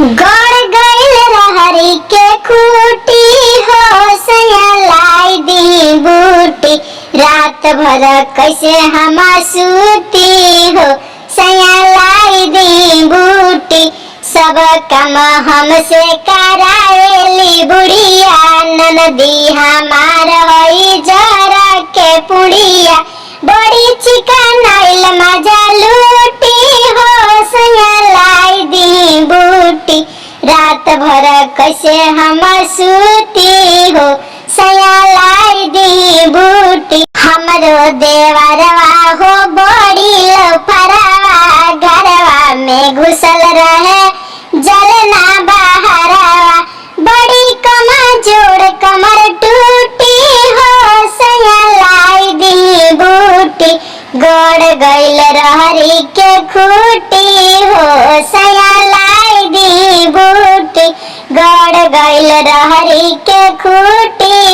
गड़ गइल रहरी के खूटी हो सया लाई दी बूटी। रात भर कैसे हम सूती हो सया लाई दी बूटी। सब काम हमसे कराएली बुढ़िया ननदी हमार हई जरा के पुड़िया। बड़ी चिकन आइल मजा लूटी हो सया लाई दी बूटी। रात भर कैसे हम सूती हो सया लाई दी बूटी। हमरो देवरवा हो बड़ी लफरवा घरवा में घुसल रहे जलना बहरवा। बड़ी कमजोर कमर टूटी हो सया लाई दी बूटी। गड़ गइल रहरी के खूटी हो सया लाई दी बूटी। गड़ गइल रहरी के खूटी